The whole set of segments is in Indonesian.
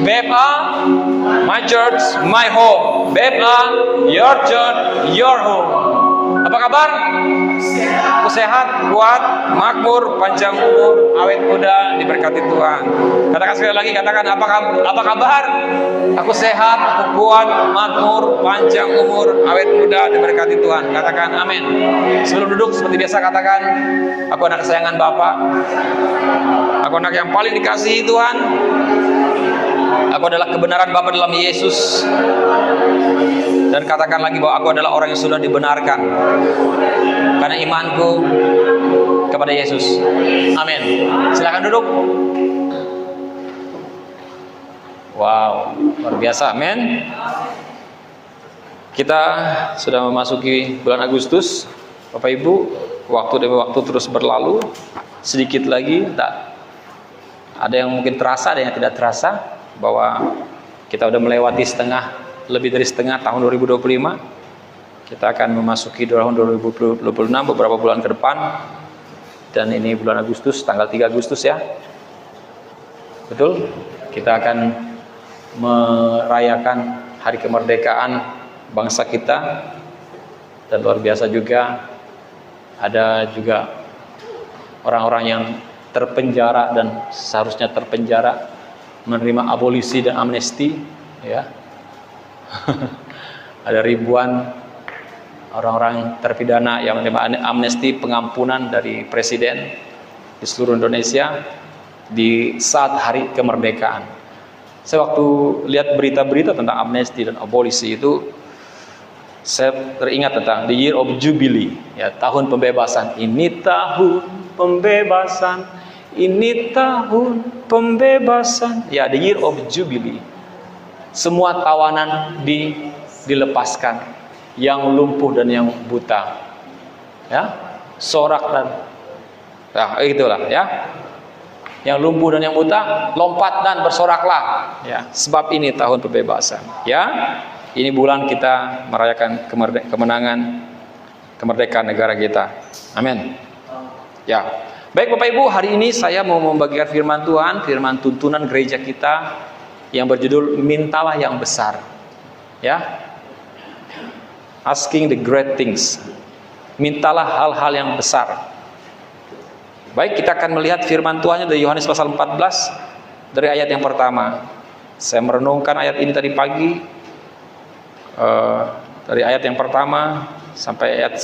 Beba, my church, my home. Beba, your church, your home. Apa kabar? Aku sehat, kuat, makmur, panjang umur, awet muda, diberkati Tuhan. Katakan sekali lagi, katakan apa kabar? Aku sehat, aku kuat, makmur, panjang umur, awet muda, diberkati Tuhan. Katakan amin. Sebelum duduk seperti biasa katakan, aku anak kesayangan Bapa. Aku anak yang paling dikasihi Tuhan. Aku adalah kebenaran Bapa dalam Yesus. Dan katakan lagi bahwa aku adalah orang yang sudah dibenarkan karena imanku kepada Yesus. Amin. Silakan duduk. Wow, luar biasa. Amin. Kita sudah memasuki bulan Agustus. Bapak Ibu, waktu demi waktu terus berlalu. Sedikit lagi, tak ada yang mungkin terasa, ada yang tidak terasa, bahwa kita udah melewati lebih dari setengah tahun 2025. Kita akan memasuki tahun 2026 beberapa bulan ke depan. Dan ini bulan Agustus, tanggal 3 Agustus ya. Betul? Kita akan merayakan hari kemerdekaan bangsa kita. Dan luar biasa juga, ada juga orang-orang yang terpenjara dan seharusnya terpenjara menerima abolisi dan amnesti, ya. Ada ribuan orang-orang terpidana yang menerima amnesti, pengampunan dari presiden di seluruh Indonesia di saat hari kemerdekaan. Saya waktu lihat berita-berita tentang amnesti dan abolisi itu, saya teringat tentang the year of jubilee, ya, tahun pembebasan. Ini tahun pembebasan, ini tahun pembebasan, ya, the year of jubilee. Semua tawanan dilepaskan, yang lumpuh dan yang buta, ya, sorak dan, nah, itulah, ya, yang lumpuh dan yang buta lompat dan bersoraklah, ya, sebab ini tahun pembebasan, ya. Ini bulan kita merayakan kemerdekaan negara kita. Amin. Ya. Baik Bapak Ibu, hari ini saya mau membagikan firman Tuhan, firman tuntunan gereja kita yang berjudul mintalah yang besar. Ya. Asking the great things. Mintalah hal-hal yang besar. Baik, kita akan melihat firman Tuhannya dari Yohanes pasal 14 dari ayat yang pertama. Saya merenungkan ayat ini tadi pagi. Dari ayat yang pertama sampai ayat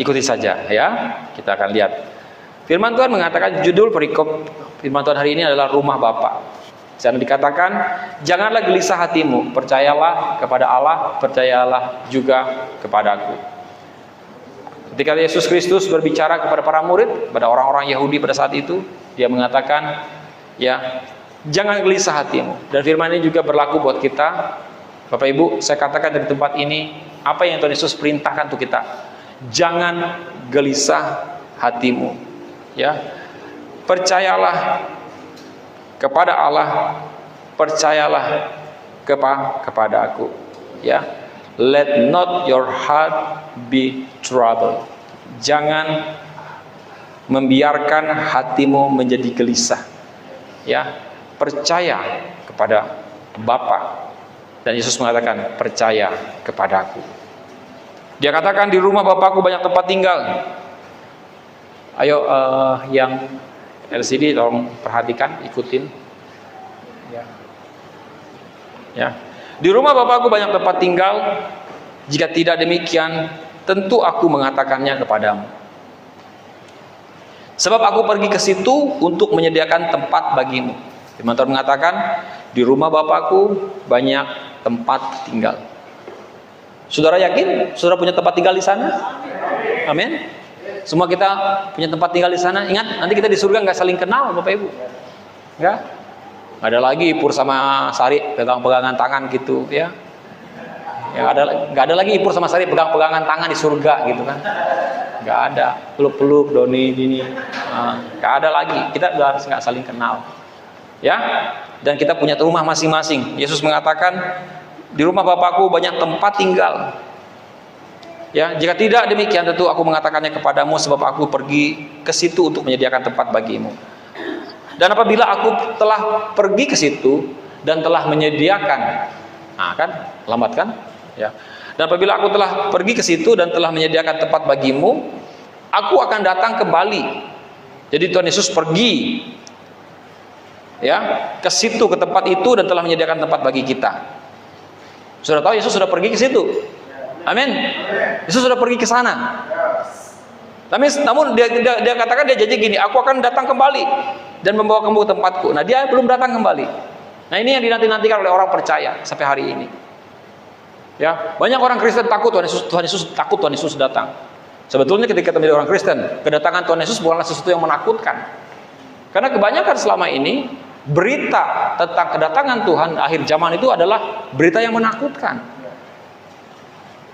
ikuti saja, ya. Kita akan lihat. Firman Tuhan mengatakan, judul perikop firman Tuhan hari ini adalah rumah Bapa. Jangan dikatakan, janganlah gelisah hatimu, percayalah kepada Allah, percayalah juga kepadaku. Ketika Yesus Kristus berbicara kepada para murid, pada orang-orang Yahudi pada saat itu, dia mengatakan, ya, jangan gelisah hatimu. Dan firman ini juga berlaku buat kita. Bapak Ibu, saya katakan dari tempat ini, apa yang Tuhan Yesus perintahkan untuk kita, jangan gelisah hatimu, ya. Percayalah kepada Allah, percayalah kepada aku, ya. Let not your heart be troubled. Jangan membiarkan hatimu menjadi gelisah, ya. Percaya kepada Bapa. Dan Yesus mengatakan, percaya kepadaku. Dia katakan, di rumah Bapakku banyak tempat tinggal. Ayo, yang LCD tolong perhatikan, ikutin. Ya. Ya. Di rumah Bapakku banyak tempat tinggal. Jika tidak demikian, tentu aku mengatakannya kepadamu. Sebab aku pergi ke situ untuk menyediakan tempat bagimu. Firman Tuhan mengatakan, di rumah Bapakku banyak tempat tinggal. Saudara yakin? Saudara punya tempat tinggal di sana? Amin. Semua kita punya tempat tinggal di sana. Ingat, nanti kita di surga nggak saling kenal, Bapak Ibu. Nggak ada lagi Ipur sama Sari pegang-pegangan tangan gitu, ya. Nggak ada lagi Ipur sama Sari pegang-pegangan tangan di surga gitu kan. Nggak ada. Peluk-peluk, Doni, Dini. Nggak ada lagi. Kita harus nggak saling kenal. Ya, dan kita punya rumah masing-masing. Yesus mengatakan, di rumah Bapakku banyak tempat tinggal. Ya, jika tidak demikian, tentu aku mengatakannya kepadamu, sebab aku pergi ke situ untuk menyediakan tempat bagimu. Dan apabila aku telah pergi ke situ dan telah menyediakan, nah kan, lambat kan? Ya. Dan apabila aku telah pergi ke situ dan telah menyediakan tempat bagimu, aku akan datang kembali. Jadi Tuhan Yesus pergi, ya, ke situ, ke tempat itu, dan telah menyediakan tempat bagi kita. Sudah tahu Yesus sudah pergi ke situ. Amin. Yesus sudah pergi ke sana. Namun dia katakan, dia janji gini, aku akan datang kembali dan membawa kamu ke tempatku. Nah, dia belum datang kembali. Nah, ini yang dinanti-nantikan oleh orang percaya sampai hari ini. Ya, banyak orang Kristen takut Tuhan Yesus datang. Sebetulnya ketika kita menjadi orang Kristen, kedatangan Tuhan Yesus bukanlah sesuatu yang menakutkan. Karena kebanyakan selama ini berita tentang kedatangan Tuhan akhir zaman itu adalah berita yang menakutkan.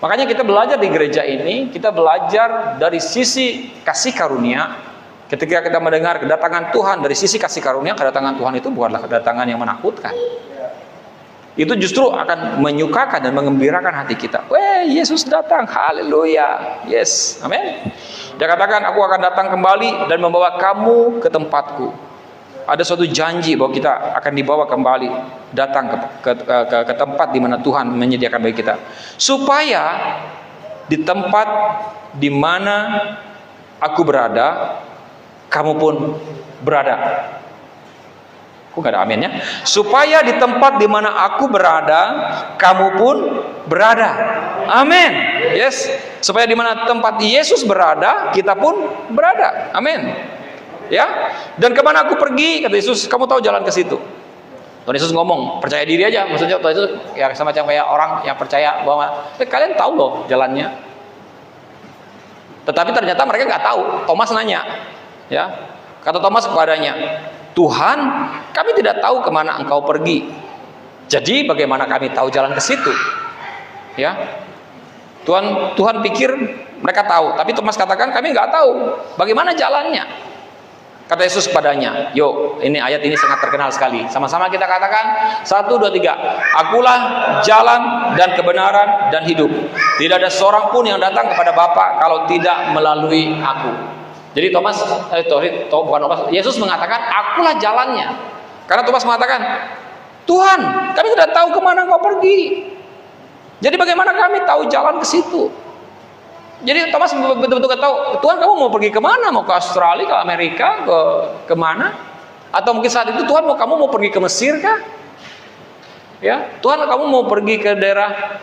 Makanya kita belajar di gereja ini, kita belajar dari sisi kasih karunia. Ketika kita mendengar kedatangan Tuhan dari sisi kasih karunia, kedatangan Tuhan itu bukanlah kedatangan yang menakutkan. Itu justru akan menyukakan dan mengembirakan hati kita. Weh, Yesus datang, haleluya, yes, amin. Dia katakan, aku akan datang kembali dan membawa kamu ke tempatku. Ada suatu janji bahwa kita akan dibawa kembali, datang ke tempat di mana Tuhan menyediakan bagi kita, supaya di tempat di mana aku berada, kamu pun berada. Kok gak ada aminnya? Supaya di tempat di mana aku berada, kamu pun berada. Amin. Yes. Supaya di mana tempat Yesus berada, kita pun berada. Amin. Ya. Dan kemana aku pergi, kata Yesus, kamu tahu jalan ke situ. Tuhan Yesus ngomong, percaya diri aja. Maksudnya Tuhan Yesus ya semacam kayak orang yang percaya bahwa kalian tahu loh jalannya. Tetapi ternyata mereka nggak tahu. Thomas nanya, ya. Kata Thomas kepadanya, Tuhan, kami tidak tahu kemana engkau pergi. Jadi bagaimana kami tahu jalan ke situ? Ya, Tuhan pikir mereka tahu, tapi Thomas katakan kami nggak tahu bagaimana jalannya. Kata Yesus kepadanya, yuk, ini ayat ini sangat terkenal sekali. Sama-sama kita katakan, 1, 2, 3. Akulah jalan dan kebenaran dan hidup. Tidak ada seorang pun yang datang kepada Bapa kalau tidak melalui aku. Jadi Yesus mengatakan, akulah jalannya. Karena Thomas mengatakan, Tuhan, kami tidak tahu kemana engkau pergi. Jadi bagaimana kami tahu jalan ke situ? Jadi Thomas betul-betul tahu, Tuhan kamu mau pergi kemana? Mau ke Australia, ke Amerika, kemana? Atau mungkin saat itu Tuhan kamu mau pergi ke Mesir kah? Ya, Tuhan kamu mau pergi ke daerah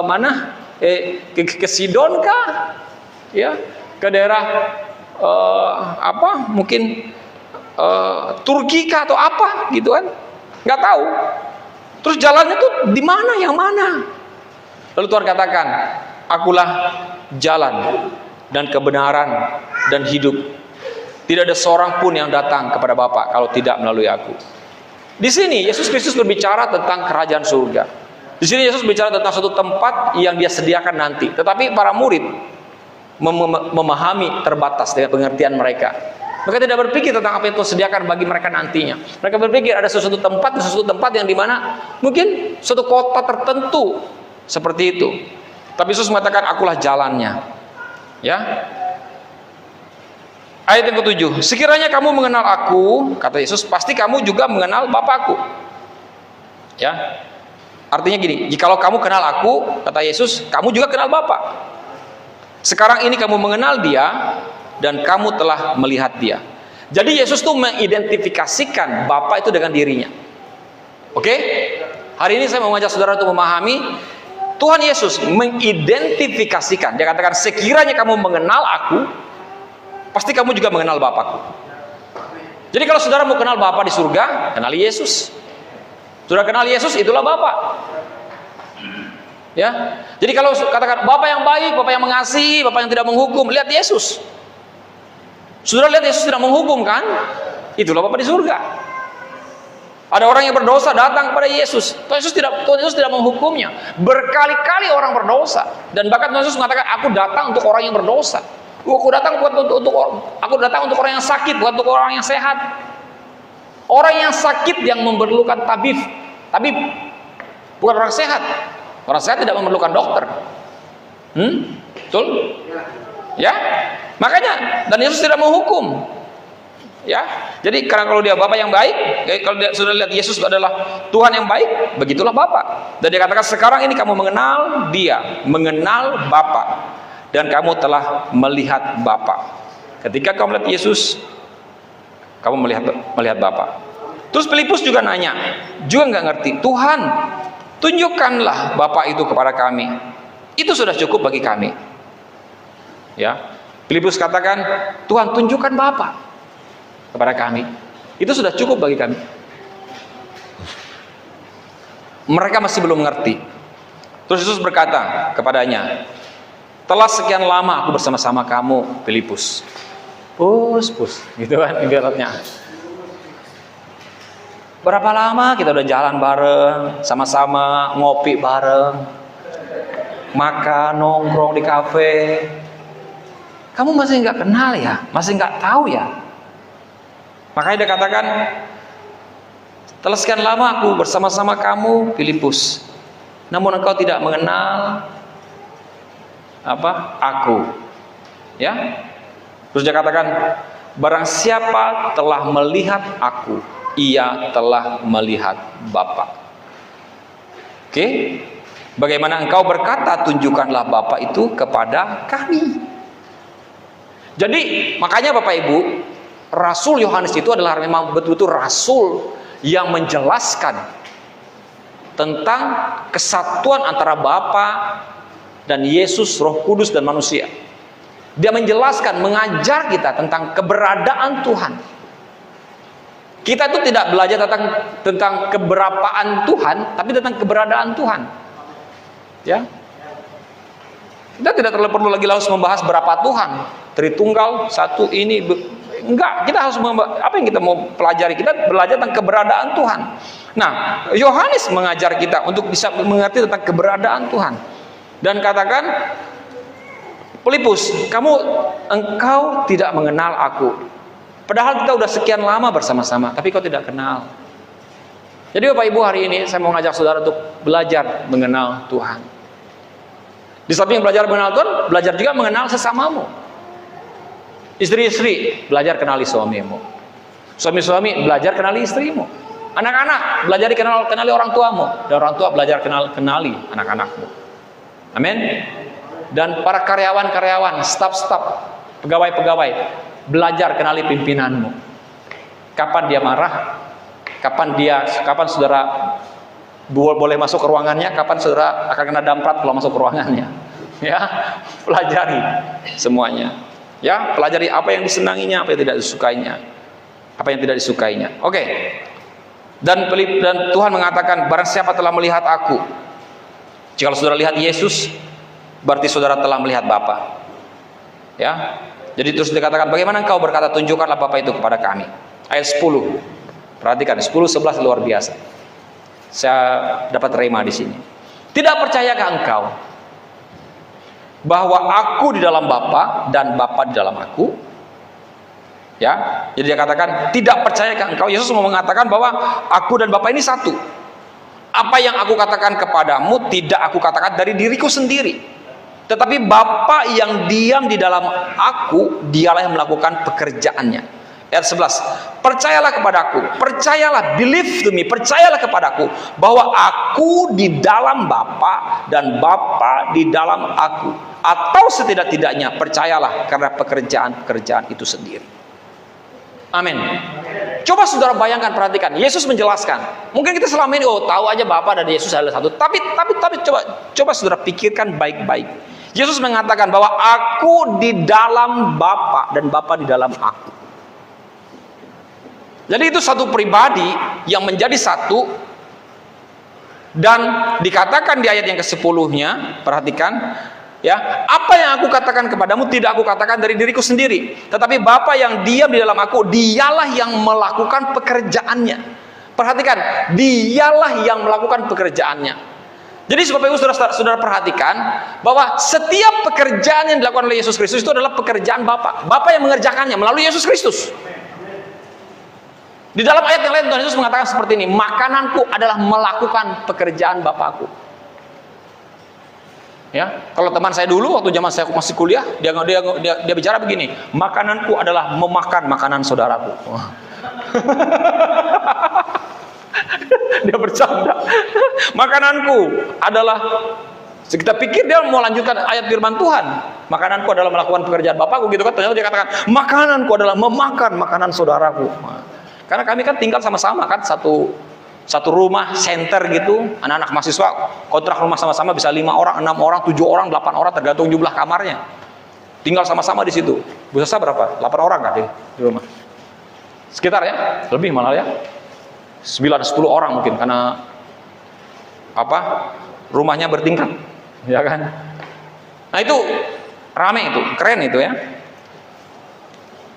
mana? Ke Sidon kah? Ya. Ke daerah mungkin Turki kah atau apa gitu kan, nggak tahu. Terus jalannya tuh di mana, yang mana? Lalu Tuhan katakan, akulah jalan dan kebenaran dan hidup. Tidak ada seorang pun yang datang kepada Bapa kalau tidak melalui aku. Di sini Yesus Kristus berbicara tentang kerajaan surga. Di sini Yesus berbicara tentang suatu tempat yang dia sediakan nanti. Tetapi para murid memahami terbatas dengan pengertian mereka. Mereka tidak berpikir tentang apa yang Tuhan sediakan bagi mereka nantinya. Mereka berpikir ada sesuatu tempat yang dimana mungkin suatu kota tertentu seperti itu. Tapi Yesus mengatakan, akulah jalannya. Ya. Ayat yang ke-7. Sekiranya kamu mengenal aku, kata Yesus, pasti kamu juga mengenal Bapakku. Ya. Artinya gini, jikalau kamu kenal aku, kata Yesus, kamu juga kenal Bapa. Sekarang ini kamu mengenal dia dan kamu telah melihat dia. Jadi Yesus tuh mengidentifikasikan Bapa itu dengan dirinya. Oke? Hari ini saya mau mengajak saudara untuk memahami Tuhan Yesus mengidentifikasikan. Dia katakan, sekiranya kamu mengenal aku, pasti kamu juga mengenal Bapakku. Jadi kalau saudara mau kenal Bapa di surga, kenali Yesus. Saudara kenal Yesus, itulah Bapa. Ya, jadi kalau katakan Bapa yang baik, Bapa yang mengasihi, Bapa yang tidak menghukum, lihat Yesus. Sudah lihat Yesus tidak menghukum kan? Itulah Bapa di surga. Ada orang yang berdosa datang kepada Yesus. Tuhan Yesus tidak menghukumnya. Berkali-kali orang berdosa dan bahkan Tuhan Yesus mengatakan, aku datang untuk orang yang berdosa. Aku datang untuk orang yang sakit, bukan untuk orang yang sehat. Orang yang sakit yang memerlukan tabib, bukan orang sehat. Orang sehat tidak memerlukan dokter. Betul? Ya? Makanya, dan Yesus tidak menghukum. Ya, jadi karena kalau dia Bapa yang baik, kalau dia sudah lihat Yesus adalah Tuhan yang baik, begitulah Bapa. Dan dia katakan sekarang ini kamu mengenal Dia, mengenal Bapa, dan kamu telah melihat Bapa. Ketika kamu melihat Yesus, kamu melihat Bapa. Terus Filipus juga nanya, juga nggak ngerti, Tuhan, tunjukkanlah Bapa itu kepada kami. Itu sudah cukup bagi kami. Ya, Filipus katakan, Tuhan tunjukkan Bapa kepada kami. Itu sudah cukup bagi kami. Mereka masih belum mengerti. Terus Yesus berkata kepadanya, telah sekian lama aku bersama-sama kamu, Filipus. Pus, gitu kan ibaratnya. Berapa lama kita udah jalan bareng, sama-sama ngopi bareng, makan, nongkrong di kafe. Kamu masih nggak kenal ya? Masih nggak tahu ya? Makanya dia katakan, telah sekian lama aku bersama-sama kamu, Filipus, namun engkau tidak mengenal aku. Ya. Terus dia katakan, barang siapa telah melihat aku, ia telah melihat Bapa. Oke? Bagaimana engkau berkata, tunjukkanlah Bapa itu kepada kami. Jadi, makanya Bapak Ibu, Rasul Yohanes itu adalah memang betul-betul rasul yang menjelaskan tentang kesatuan antara Bapa dan Yesus, Roh Kudus dan manusia. Dia menjelaskan, mengajar kita tentang keberadaan Tuhan. Kita itu tidak belajar tentang keberapaan Tuhan, tapi tentang keberadaan Tuhan. Ya. Kita tidak perlu lagi harus membahas berapa Tuhan, Tritunggal, satu ini. Enggak, kita harus apa yang kita mau pelajari? Kita belajar tentang keberadaan Tuhan. Nah, Yohanes mengajar kita untuk bisa mengerti tentang keberadaan Tuhan. Dan katakan, Filipus, engkau tidak mengenal aku. Padahal kita udah sekian lama bersama-sama, tapi kau tidak kenal. Jadi Bapak Ibu, hari ini saya mau ngajak saudara untuk belajar mengenal Tuhan. Di samping belajar mengenal Tuhan, belajar juga mengenal sesamamu. Istri-istri, belajar kenali suamimu. Suami-suami, belajar kenali istrimu. Anak-anak, belajar kenali orang tuamu. Dan orang tua belajar kenali anak-anakmu. Amin. Dan para karyawan-karyawan, staf-staf, pegawai-pegawai, belajar kenali pimpinanmu. Kapan dia marah, kapan saudara boleh masuk ke ruangannya, kapan saudara akan kena damprat kalau masuk ke ruangannya. Ya, pelajari semuanya. Ya, pelajari apa yang disenanginya, apa yang tidak disukainya. Apa yang tidak disukainya. Oke. Dan Tuhan mengatakan, barang siapa telah melihat aku. Jika saudara lihat Yesus, berarti saudara telah melihat Bapa. Ya. Jadi terus dikatakan, bagaimana engkau berkata, tunjukkanlah Bapa itu kepada kami. Ayat 10. Perhatikan, 10-11 luar biasa. Saya dapat rema di sini. Tidak percayakah engkau bahwa aku di dalam Bapa dan Bapa di dalam aku? Ya, jadi dia katakan, tidak percayakah engkau? Yesus mau mengatakan bahwa aku dan Bapa ini satu. Apa yang aku katakan kepadamu tidak aku katakan dari diriku sendiri, tetapi Bapa yang diam di dalam aku, dialah yang melakukan pekerjaannya. Ayat 11, percayalah kepadaku, percayalah, believe to me, percayalah kepadaku bahwa aku di dalam Bapa dan Bapa di dalam aku. Atau setidak-tidaknya percayalah karena pekerjaan-pekerjaan itu sendiri. Amin. Coba saudara bayangkan, perhatikan, Yesus menjelaskan. Mungkin kita selama ini tahu aja Bapa dan Yesus adalah satu. Tapi coba saudara pikirkan baik-baik. Yesus mengatakan bahwa aku di dalam Bapa dan Bapa di dalam aku. Jadi itu satu pribadi yang menjadi satu. Dan dikatakan di ayat yang ke-10-nya, perhatikan, ya, apa yang aku katakan kepadamu tidak aku katakan dari diriku sendiri, tetapi Bapa yang diam di dalam aku, dialah yang melakukan pekerjaannya. Perhatikan, dialah yang melakukan pekerjaannya. Jadi Bapak Ibu saudara perhatikan bahwa setiap pekerjaan yang dilakukan oleh Yesus Kristus itu adalah pekerjaan Bapa. Bapa yang mengerjakannya melalui Yesus Kristus. Di dalam ayat yang lain Tuhan Yesus mengatakan seperti ini, makananku adalah melakukan pekerjaan Bapakku. Ya, kalau teman saya dulu waktu zaman saya masih kuliah, dia bicara begini, makananku adalah memakan makanan saudaraku. Dia bercanda. Makananku adalah, kita pikir dia mau lanjutkan ayat firman Tuhan. Makananku adalah melakukan pekerjaan Bapakku gitu kan. Ternyata dia katakan, makananku adalah memakan makanan saudaraku. Karena kami kan tinggal sama-sama kan, satu rumah center gitu, anak-anak mahasiswa kontrak rumah sama-sama bisa 5 orang, 6 orang, 7 orang, 8 orang tergantung jumlah kamarnya. Tinggal sama-sama di situ. Bu Sasa berapa? 8 orang kan di rumah? Sekitar ya, lebih malah ya. 9-10 orang mungkin karena apa? Rumahnya bertingkat, ya kan? Nah itu rame itu, keren itu ya.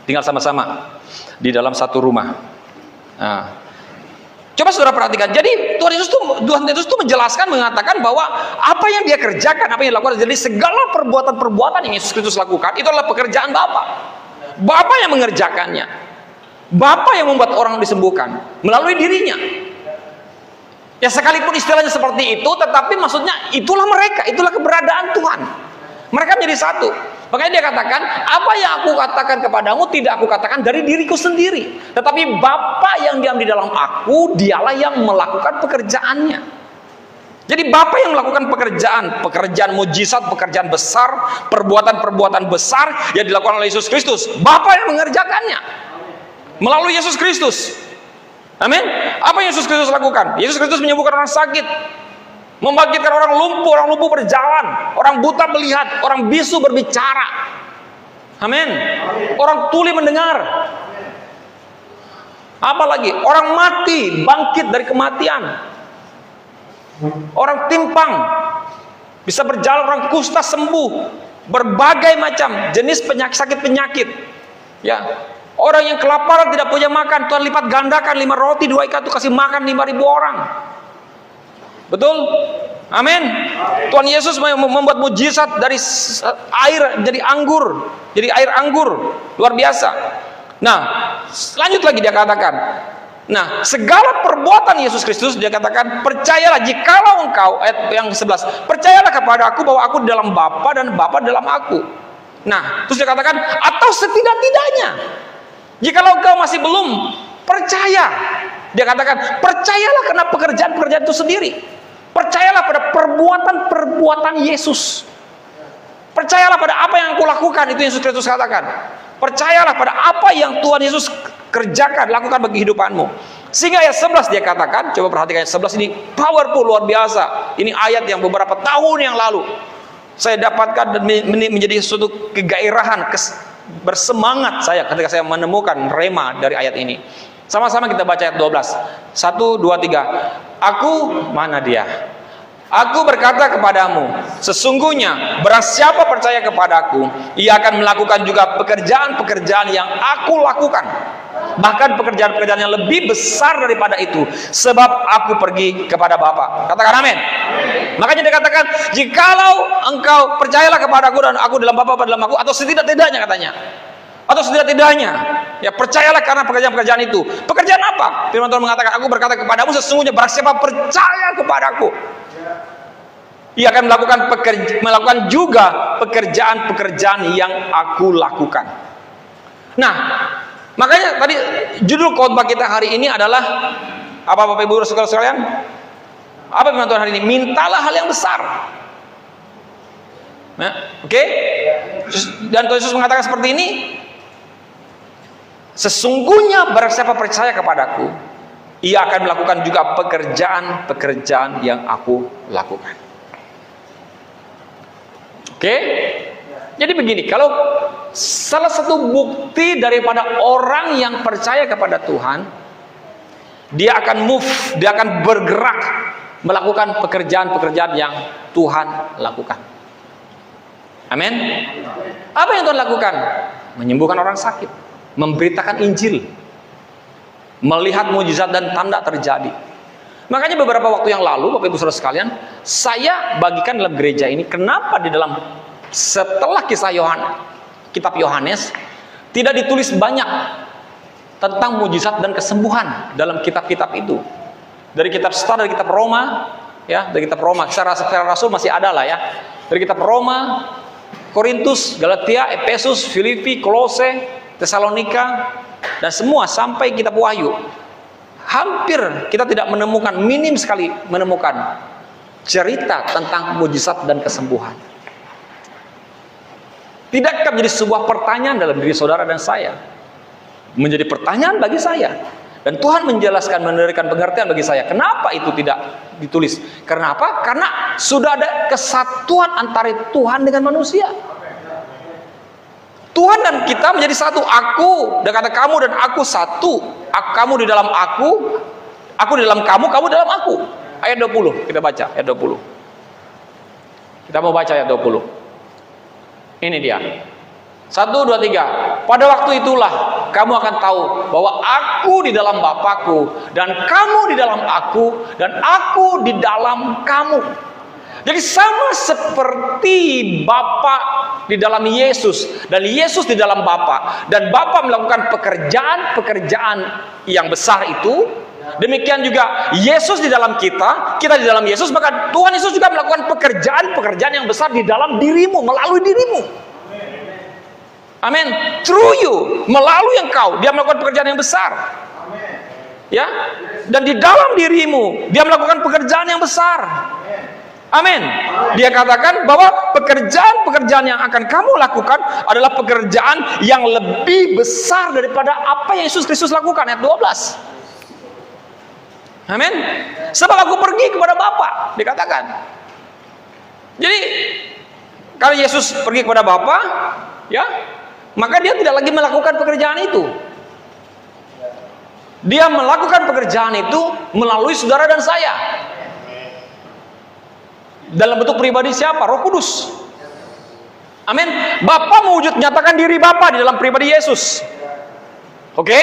Tinggal sama-sama di dalam satu rumah. Nah, coba saudara perhatikan. Jadi Tuhan Yesus tuh menjelaskan, mengatakan bahwa apa yang dia kerjakan, apa yang dilakukan, jadi segala perbuatan-perbuatan yang Yesus Kristus lakukan itu adalah pekerjaan Bapa. Bapa yang mengerjakannya. Bapa yang membuat orang disembuhkan melalui dirinya. Ya sekalipun istilahnya seperti itu, tetapi maksudnya itulah mereka, itulah keberadaan Tuhan. Mereka menjadi satu. Makanya dia katakan, apa yang aku katakan kepadamu tidak aku katakan dari diriku sendiri, tetapi Bapa yang diam di dalam aku, dialah yang melakukan pekerjaannya. Jadi Bapa yang melakukan pekerjaan mujizat, pekerjaan besar, perbuatan-perbuatan besar yang dilakukan oleh Yesus Kristus. Bapa yang mengerjakannya melalui Yesus Kristus. Amin. Apa yang Yesus Kristus lakukan? Yesus Kristus menyembuhkan orang sakit, membangkitkan orang lumpuh berjalan, orang buta melihat, orang bisu berbicara. Amin. Orang tuli mendengar. Apalagi orang mati bangkit dari kematian. Orang timpang bisa berjalan, orang kusta sembuh, berbagai macam jenis sakit-penyakit. Ya. Orang yang kelaparan tidak punya makan, Tuhan lipat gandakan 5 roti 2 ikan itu kasih makan 5.000 orang. Betul? Amin. Tuhan Yesus membuat mujizat dari air jadi anggur, jadi air anggur, luar biasa. Nah, lanjut lagi dia katakan. Nah, segala perbuatan Yesus Kristus dia katakan, percayalah jikalau engkau, ayat yang 11, percayalah kepada aku bahwa aku di dalam Bapa dan Bapa dalam aku. Nah, terus dia katakan, atau setidak-tidaknya jikalau engkau masih belum percaya, dia katakan, percayalah karena pekerjaan-pekerjaan itu sendiri. Percayalah pada perbuatan-perbuatan Yesus. Percayalah pada apa yang aku lakukan, itu Yesus Kristus katakan. Percayalah pada apa yang Tuhan Yesus kerjakan, lakukan bagi kehidupanmu. Sehingga ayat 11 dia katakan, coba perhatikan ayat 11 ini powerful, luar biasa. Ini ayat yang beberapa tahun yang lalu saya dapatkan dan menjadi suatu kegairahan, bersemangat saya ketika saya menemukan rema dari ayat ini. Sama-sama kita baca ayat 12. 1, 2, 3. Aku, mana dia? Aku berkata kepadamu, sesungguhnya barang siapa percaya kepadaku, ia akan melakukan juga pekerjaan-pekerjaan yang aku lakukan. Bahkan pekerjaan-pekerjaan yang lebih besar daripada itu, sebab aku pergi kepada Bapa. Katakan amin. Makanya dia katakan, jikalau engkau percayalah kepadaku dan aku dalam Bapa dalam aku, atau setidak-tidaknya katanya. Atau setidak-tidaknya, ya percayalah karena pekerjaan-pekerjaan itu. Pekerjaan apa? Firman Tuhan mengatakan, aku berkata kepadamu, sesungguhnya barang siapa percaya kepadaku, ia akan melakukan juga pekerjaan-pekerjaan yang aku lakukan. Nah, makanya tadi judul khotbah kita hari ini adalah apa, Bapak Ibu Saudara sekalian? Apa firman Tuhan hari ini? Mintalah hal yang besar. Nah, oke? Dan Tuhan Yesus mengatakan seperti ini. Sesungguhnya barang siapa percaya kepadaku, ia akan melakukan juga pekerjaan-pekerjaan yang aku lakukan. Oke? Jadi begini, kalau salah satu bukti daripada orang yang percaya kepada Tuhan, dia akan move, dia akan bergerak melakukan pekerjaan-pekerjaan yang Tuhan lakukan. Amin. Apa yang Tuhan lakukan? Menyembuhkan orang sakit, memberitakan Injil, melihat mujizat dan tanda terjadi. Makanya beberapa waktu yang lalu, Bapak Ibu Saudara sekalian, saya bagikan dalam gereja ini, kenapa di dalam setelah kisah kitab Yohanes tidak ditulis banyak tentang mujizat dan kesembuhan dalam kitab-kitab itu. Dari kitab Star, dari kitab Roma, ya, dari kitab Roma, secara Rasul masih ada lah ya. Dari kitab Roma, Korintus, Galatia, Efesus, Filipi, Kolose, Tesalonika, dan semua sampai kitab Wahyu. Hampir kita tidak menemukan, minim sekali menemukan cerita tentang mujizat dan kesembuhan. Tidakkah menjadi sebuah pertanyaan dalam diri saudara dan saya? Menjadi pertanyaan bagi saya. Dan Tuhan menjelaskan, memberikan pengertian bagi saya. Kenapa itu tidak ditulis? Kenapa? Karena sudah ada kesatuan antara Tuhan dengan manusia. Tuhan dan kita menjadi satu. Aku, dan kata kamu dan aku satu. Kamu di dalam aku di dalam kamu dalam aku. Ayat 20, kita baca ayat 20. Kita mau baca ayat 20. Ini dia. 1, 2, 3. Pada waktu itulah kamu akan tahu bahwa aku di dalam Bapakku, dan kamu di dalam aku, dan aku di dalam kamu. Jadi sama seperti Bapa di dalam Yesus, dan Yesus di dalam Bapa, dan Bapa melakukan pekerjaan-pekerjaan yang besar itu, demikian juga Yesus di dalam kita, kita di dalam Yesus, maka Tuhan Yesus juga melakukan pekerjaan-pekerjaan yang besar di dalam dirimu, melalui dirimu. Amin. Through you, melalui engkau, dia melakukan pekerjaan yang besar. Ya, dan di dalam dirimu, dia melakukan pekerjaan yang besar. Amin. Dia katakan bahwa pekerjaan-pekerjaan yang akan kamu lakukan adalah pekerjaan yang lebih besar daripada apa yang Yesus Kristus lakukan. Ayat 12. Amin. Sebab aku pergi kepada Bapa, dikatakan. Jadi kalau Yesus pergi kepada Bapa, ya, maka dia tidak lagi melakukan pekerjaan itu. Dia melakukan pekerjaan itu melalui saudara dan saya. Dalam bentuk pribadi siapa? Roh Kudus. Amin. Bapa mewujud nyatakan diri Bapa di dalam pribadi Yesus. Oke?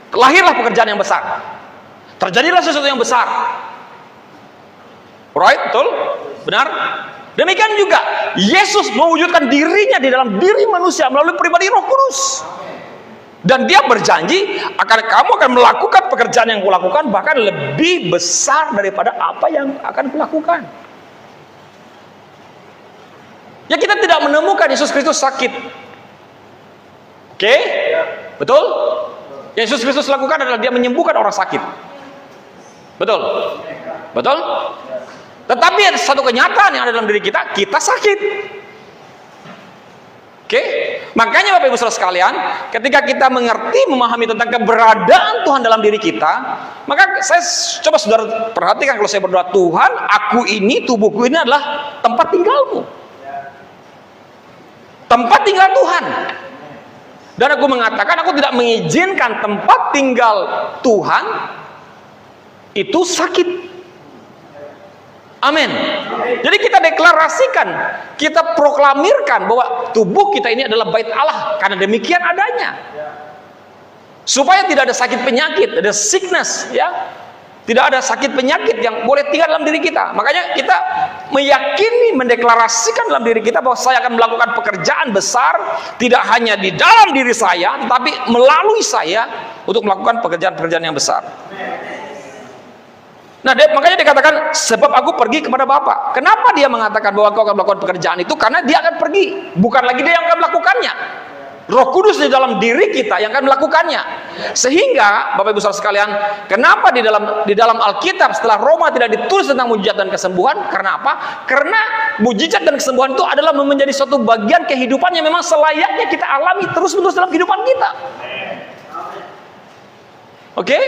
Lahirlah pekerjaan yang besar. Terjadilah sesuatu yang besar. Right? Betul? Benar? Demikian juga Yesus mewujudkan dirinya di dalam diri manusia melalui pribadi Roh Kudus. Dan dia berjanji kamu akan melakukan pekerjaan yang kulakukan, bahkan lebih besar daripada apa yang akan kulakukan. Ya, kita tidak menemukan Yesus Kristus sakit. Oke? Betul? Yesus Kristus lakukan adalah dia menyembuhkan orang sakit. Betul? Betul? Tetapi ada satu kenyataan yang ada dalam diri kita, kita sakit. Oke? Makanya Bapak Ibu Saudara sekalian, ketika kita mengerti, memahami tentang keberadaan Tuhan dalam diri kita, maka saya coba saudara perhatikan kalau saya berdoa, Tuhan, aku ini, tubuhku ini adalah tempat tinggalmu. Tempat tinggal Tuhan. Dan aku mengatakan, aku tidak mengizinkan tempat tinggal Tuhan itu sakit. Amin. Jadi kita deklarasikan, kita proklamirkan bahwa tubuh kita ini adalah bait Allah, karena demikian adanya. Supaya tidak ada sakit penyakit, ada sickness, ya. Tidak ada sakit penyakit yang boleh tinggal dalam diri kita. Makanya kita meyakini, mendeklarasikan dalam diri kita bahwa saya akan melakukan pekerjaan besar, tidak hanya di dalam diri saya, tetapi melalui saya untuk melakukan pekerjaan-pekerjaan yang besar. Nah, makanya dikatakan sebab aku pergi kepada Bapa. Kenapa dia mengatakan bahwa kau akan melakukan pekerjaan itu? Karena dia akan pergi, bukan lagi dia yang akan melakukannya. Roh Kudus di dalam diri kita yang akan melakukannya. Sehingga Bapak Ibu Saudara sekalian, kenapa di dalam Alkitab setelah Roma tidak ditulis tentang mujizat dan kesembuhan? Karena apa? Karena mujizat dan kesembuhan itu adalah menjadi suatu bagian kehidupan yang memang selayaknya kita alami terus-menerus dalam kehidupan kita. Oke?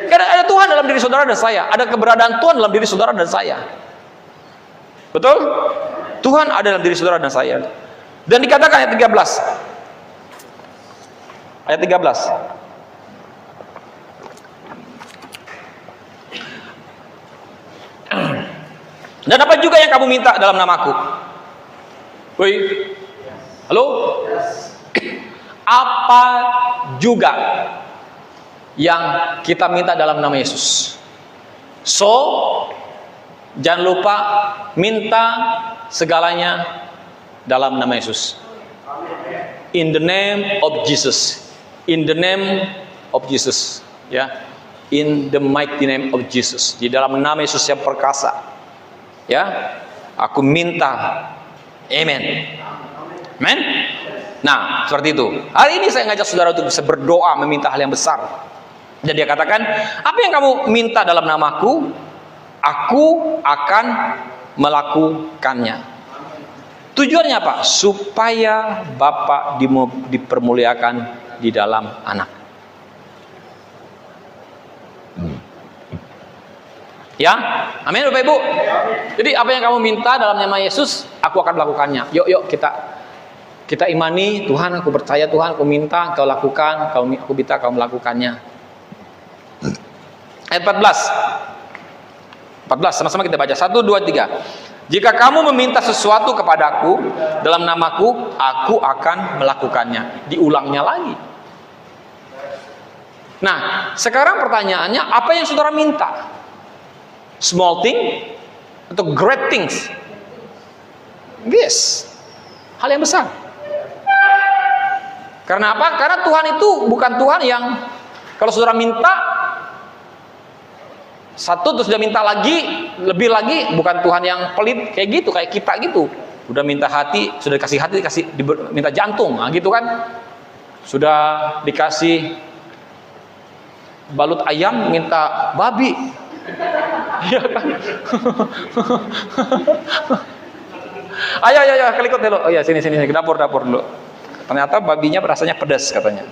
Karena ada Tuhan dalam diri saudara dan saya, ada keberadaan Tuhan dalam diri saudara dan saya. Betul? Tuhan ada dalam diri saudara dan saya. Dan dikatakan ayat 13. Ayat 13. Dan apa juga yang kamu minta dalam namaku? Woi. Halo? Apa juga yang kita minta dalam nama Yesus? So, jangan lupa minta segalanya dalam nama Yesus. In the name of Jesus. In the name of Jesus, ya. In the mighty name of Jesus. Di dalam nama Yesus yang perkasa. Ya. aku minta. Amen. Amen. Nah, seperti itu. Hari ini saya ngajak saudara untuk bisa berdoa meminta hal yang besar. Dan dia katakan, apa yang kamu minta dalam namaku, aku akan melakukannya. Tujuannya apa? Supaya Bapa dipermuliakan di dalam anak. Ya, amin Bapak Ibu. Jadi apa yang kamu minta dalam nama Yesus, aku akan melakukannya. Yuk kita imani, Tuhan aku percaya, Tuhan aku minta, Kau lakukan, aku minta Kau melakukannya. Ayat 14, sama-sama kita baca. 1, 2, 3. Jika kamu meminta sesuatu kepadaku dalam namaku, aku akan melakukannya. Diulangnya lagi. Nah, sekarang pertanyaannya, apa yang saudara minta? Small thing atau great things? Yes, hal yang besar. Karena apa? Karena Tuhan itu bukan Tuhan yang kalau saudara minta satu terus dia minta lagi, lebih lagi, bukan Tuhan yang pelit kayak gitu, kayak kita gitu. Udah minta hati, sudah dikasih hati, minta jantung, nah gitu kan. Sudah dikasih balut ayam, minta babi. Iya kan? Ayo, kelikut dulu. Oh ya, sini ke dapur dulu. Ternyata babinya rasanya pedas katanya.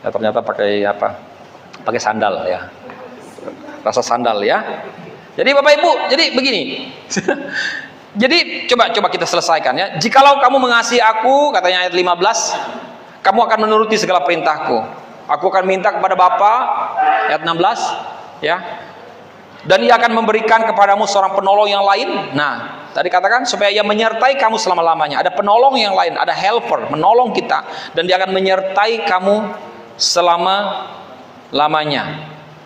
Ya, ternyata pakai apa? Pakai sandal ya. Rasa sandal ya. Jadi Bapak Ibu, jadi begini. Jadi coba kita selesaikan ya. Jikalau kamu mengasihi aku, katanya ayat 15, kamu akan menuruti segala perintahku. Aku akan minta kepada Bapa, ayat 16, ya. Dan Ia akan memberikan kepadamu seorang penolong yang lain. Nah, tadi katakan supaya Ia menyertai kamu selama-lamanya. Ada penolong yang lain, ada helper, menolong kita, dan Dia akan menyertai kamu selama-lamanya.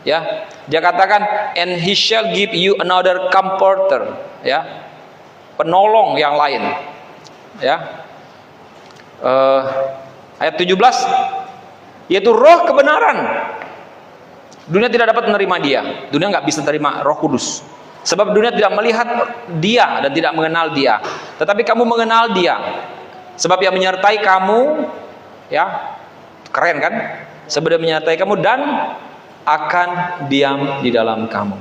Ya, Dia katakan, and He shall give you another comforter. Ya, penolong yang lain. Ya, ayat 17, yaitu Roh kebenaran. Dunia tidak dapat menerima Dia. Dunia nggak bisa terima Roh Kudus. Sebab dunia tidak melihat Dia dan tidak mengenal Dia. Tetapi kamu mengenal Dia. Sebab Ia menyertai kamu, ya, keren kan? Sebab Dia menyertai kamu dan akan diam di dalam kamu.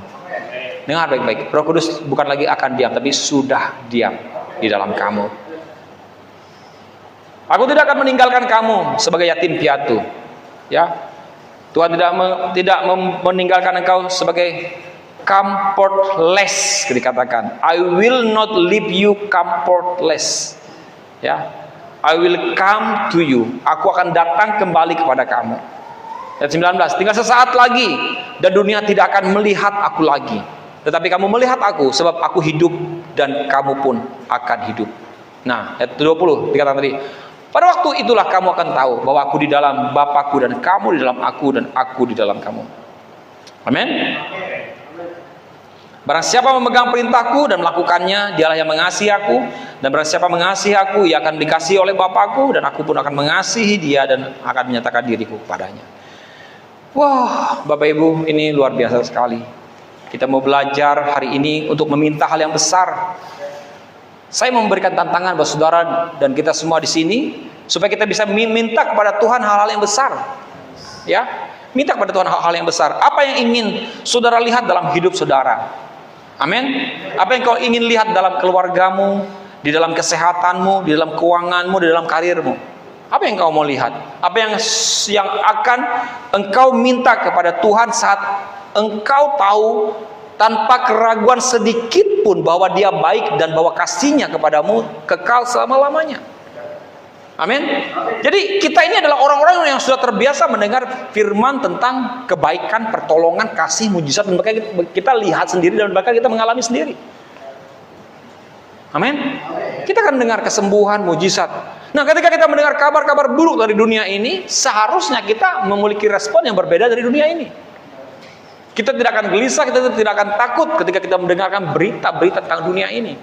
Dengar baik-baik. Roh Kudus bukan lagi akan diam, tapi sudah diam di dalam kamu. Aku tidak akan meninggalkan kamu sebagai yatim piatu. Ya. Tuhan tidak meninggalkan engkau sebagai comfortless, dikatakan. I will not leave you comfortless. Ya, I will come to you. Aku akan datang kembali kepada kamu. Ayat 19. Tinggal sesaat lagi dan dunia tidak akan melihat aku lagi. Tetapi kamu melihat aku, sebab aku hidup dan kamu pun akan hidup. Nah, ayat 20 dikatakan tadi. Pada waktu itulah kamu akan tahu bahwa aku di dalam Bapakku dan kamu di dalam aku dan aku di dalam kamu. Amin. Barang siapa memegang perintahku dan melakukannya, dialah yang mengasihi aku. Dan barang siapa mengasihi aku, ia akan dikasihi oleh Bapakku, dan aku pun akan mengasihi dia dan akan menyatakan diriku kepadanya. Wah, Bapak Ibu, ini luar biasa sekali. Kita mau belajar hari ini untuk meminta hal yang besar. Saya memberikan tantangan buat saudara dan kita semua di sini supaya kita bisa minta kepada Tuhan hal-hal yang besar. Ya, minta kepada Tuhan hal-hal yang besar. Apa yang ingin saudara lihat dalam hidup saudara? Amin. Apa yang kau ingin lihat dalam keluargamu, di dalam kesehatanmu, di dalam keuanganmu, di dalam karirmu? Apa yang kau mau lihat? Apa yang akan engkau minta kepada Tuhan saat engkau tahu tanpa keraguan sedikit pun bahwa Dia baik dan bahwa kasih-Nya kepadamu kekal selama-lamanya. Amin. Jadi kita ini adalah orang-orang yang sudah terbiasa mendengar firman tentang kebaikan, pertolongan, kasih, mujizat, dan bahkan kita lihat sendiri dan bahkan kita mengalami sendiri. Amin. Kita akan mendengar kesembuhan, mujizat. Nah, ketika kita mendengar kabar-kabar buruk dari dunia ini, seharusnya kita memiliki respon yang berbeda dari dunia ini. Kita tidak akan gelisah, kita tidak akan takut ketika kita mendengarkan berita-berita tentang dunia ini.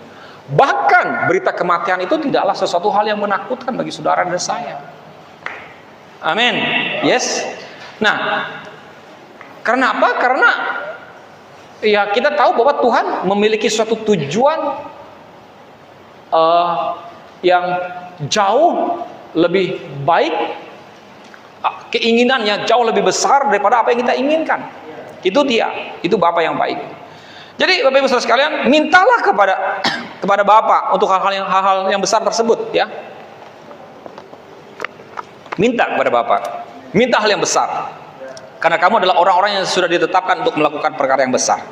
Bahkan berita kematian itu tidaklah sesuatu hal yang menakutkan bagi saudara dan saya. Amin. Yes. Nah, karena apa? Karena ya kita tahu bahwa Tuhan memiliki suatu tujuan yang jauh lebih baik, keinginannya jauh lebih besar daripada apa yang kita inginkan. Itu dia, itu Bapa yang baik. Jadi Bapak Ibu Saudara sekalian, mintalah kepada Bapa untuk hal-hal yang besar tersebut, ya. Minta kepada Bapa, minta hal yang besar, karena kamu adalah orang-orang yang sudah ditetapkan untuk melakukan perkara yang besar,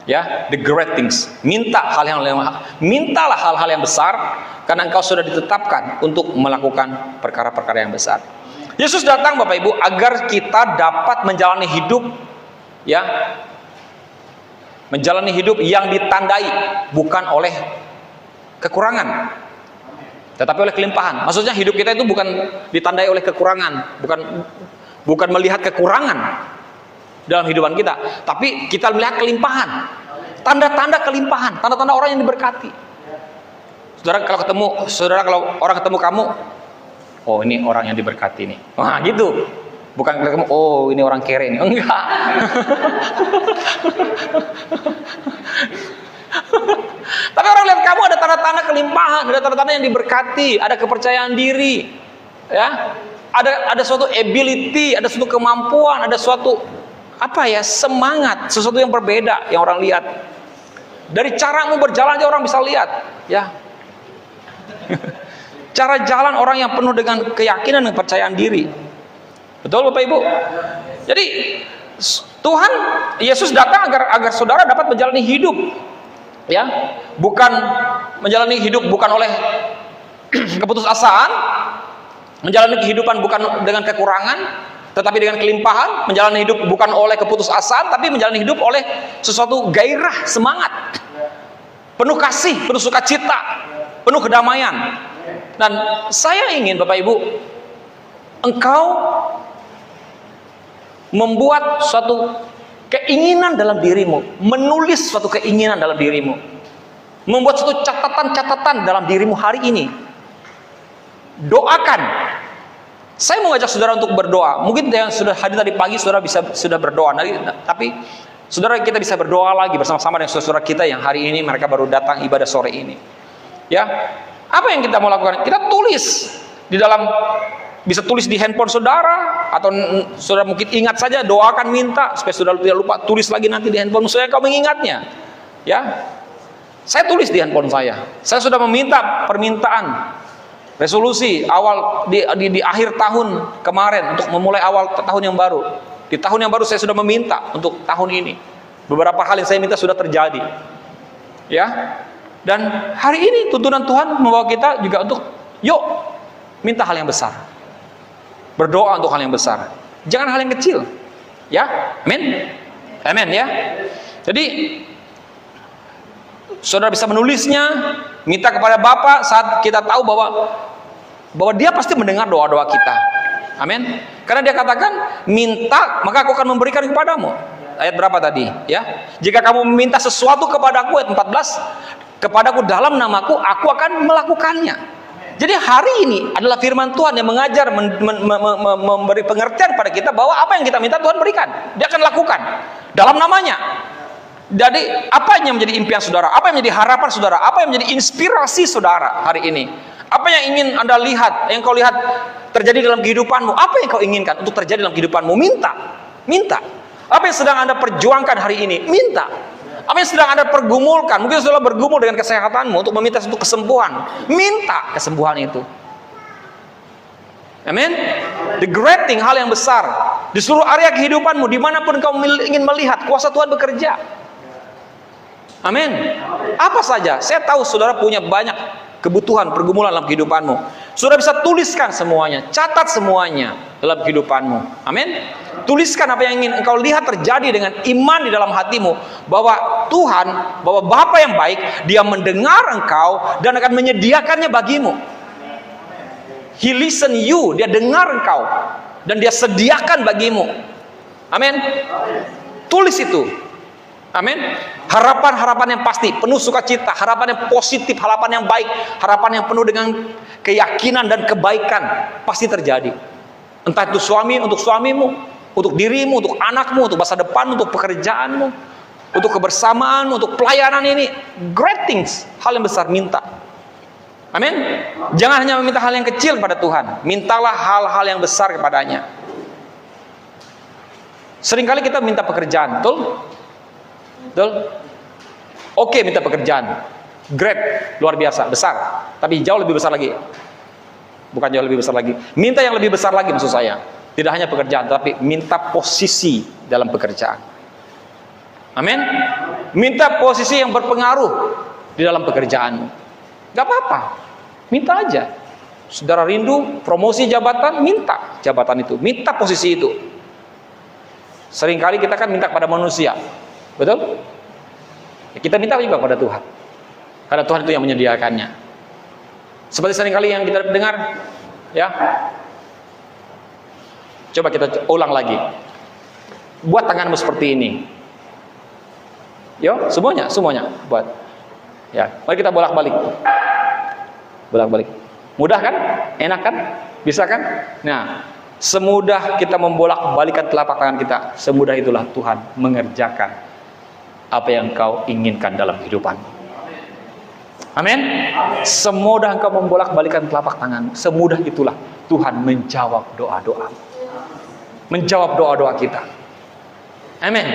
ya, the great things. Mintalah hal-hal yang besar, karena engkau sudah ditetapkan untuk melakukan perkara-perkara yang besar. Yesus datang, Bapak Ibu, agar kita dapat menjalani hidup, ya, menjalani hidup yang ditandai bukan oleh kekurangan, tetapi oleh kelimpahan. Maksudnya hidup kita itu bukan ditandai oleh kekurangan, bukan melihat kekurangan dalam kehidupan kita, tapi kita melihat kelimpahan, tanda-tanda kelimpahan, tanda-tanda orang yang diberkati. Saudara kalau orang ketemu kamu, oh ini orang yang diberkati nih, wah gitu. Bukan ketemu, oh ini orang kere nih, enggak. Tapi orang lihat kamu ada tanda-tanda kelimpahan, ada tanda-tanda yang diberkati, ada kepercayaan diri, ya, ada suatu ability, ada suatu kemampuan, ada suatu semangat, sesuatu yang berbeda yang orang lihat. Dari caramu berjalan aja orang bisa lihat, ya. Cara jalan orang yang penuh dengan keyakinan dan kepercayaan diri. Betul Bapak Ibu? Jadi Tuhan Yesus datang agar saudara dapat menjalani hidup, ya, bukan menjalani hidup bukan oleh keputusasaan, menjalani kehidupan bukan dengan kekurangan, tetapi dengan kelimpahan, menjalani hidup bukan oleh keputusasaan, tapi menjalani hidup oleh sesuatu gairah, semangat, penuh kasih, penuh sukacita, penuh kedamaian. Dan saya ingin Bapak Ibu, engkau membuat suatu keinginan dalam dirimu, menulis suatu keinginan dalam dirimu, membuat suatu catatan-catatan dalam dirimu hari ini. Doakan. Saya mau ngajak saudara untuk berdoa. Mungkin yang sudah hadir tadi pagi saudara sudah berdoa, tapi saudara kita bisa berdoa lagi bersama-sama dengan saudara kita yang hari ini mereka baru datang ibadah sore ini. Ya, apa yang kita mau lakukan? Kita tulis di dalam, bisa tulis di handphone saudara, atau saudara mungkin ingat saja, doakan, minta supaya saudara tidak lupa, tulis lagi nanti di handphone saya kau mengingatnya, ya. Saya tulis di handphone saya sudah meminta permintaan resolusi awal di akhir tahun kemarin untuk memulai awal tahun yang baru. Di tahun yang baru saya sudah meminta untuk tahun ini. Beberapa hal yang saya minta sudah terjadi, ya. Dan hari ini tuntunan Tuhan membawa kita juga untuk yuk minta hal yang besar, berdoa untuk hal yang besar, jangan hal yang kecil, ya. Amin, amin, ya. Jadi saudara bisa menulisnya, minta kepada Bapa saat kita tahu bahwa Dia pasti mendengar doa-doa kita. Amin. Karena Dia katakan, minta maka Aku akan memberikan kepadamu. Ayat berapa tadi? Ya. Jika kamu meminta sesuatu kepadaku, ayat 14, kepadaku dalam namaku, Aku akan melakukannya. Jadi hari ini adalah firman Tuhan yang mengajar, memberi pengertian pada kita bahwa apa yang kita minta Tuhan berikan, Dia akan lakukan dalam namanya. Jadi apa yang menjadi impian saudara, apa yang menjadi harapan saudara, apa yang menjadi inspirasi saudara hari ini, apa yang ingin Anda lihat, yang kau lihat terjadi dalam kehidupanmu, apa yang kau inginkan untuk terjadi dalam kehidupanmu, minta. Apa yang sedang Anda perjuangkan hari ini, minta. Apa yang sedang Anda pergumulkan, mungkin saudara bergumul dengan kesehatanmu untuk meminta satu kesembuhan, minta kesembuhan itu. Amin. The great thing, hal yang besar di seluruh area kehidupanmu, dimanapun kau ingin melihat kuasa Tuhan bekerja. Amin. Apa saja, saya tahu saudara punya banyak kebutuhan, pergumulan dalam kehidupanmu. Saudara bisa tuliskan semuanya, catat semuanya dalam kehidupanmu. Amin. Tuliskan apa yang ingin engkau lihat terjadi dengan iman di dalam hatimu, bahwa Tuhan, bahwa Bapa yang baik, Dia mendengar engkau dan akan menyediakannya bagimu. He listen you, Dia dengar engkau dan Dia sediakan bagimu. Amin. Tulis itu. Amin. Harapan-harapan yang pasti, penuh sukacita, harapan yang positif, harapan yang baik, harapan yang penuh dengan keyakinan dan kebaikan pasti terjadi. Entah itu suami untuk suamimu, untuk dirimu, untuk anakmu, untuk masa depan, untuk pekerjaanmu, untuk kebersamaan, untuk pelayanan ini. Great things, hal yang besar, minta. Amin. Jangan hanya meminta hal yang kecil pada Tuhan, mintalah hal-hal yang besar kepadanya. Seringkali kita minta pekerjaan, betul? Betul? Oke, minta pekerjaan, great, luar biasa, besar, tapi jauh lebih besar lagi. Bukan jauh lebih besar lagi, minta yang lebih besar lagi maksud saya. Tidak hanya pekerjaan, tapi minta posisi dalam pekerjaan. Amin. Minta posisi yang berpengaruh di dalam pekerjaanmu. Gak apa-apa, minta aja. Saudara rindu promosi jabatan, minta jabatan itu, minta posisi itu. Seringkali kita kan minta kepada manusia, betul? Ya, kita minta juga kepada Tuhan, karena Tuhan itu yang menyediakannya. Seperti seringkali yang kita dengar, ya. Coba kita ulang lagi. Buat tanganmu seperti ini. Yo, semuanya buat. Ya, mari kita bolak-balik. Bolak-balik. Mudah kan? Enak kan? Bisa kan? Nah, semudah kita membolak-balikan telapak tangan kita, semudah itulah Tuhan mengerjakan apa yang kau inginkan dalam kehidupanmu. Amin. Semudah engkau membolak-balikan telapak tangan, semudah itulah Tuhan menjawab doa-doa. Menjawab doa-doa kita. Amin.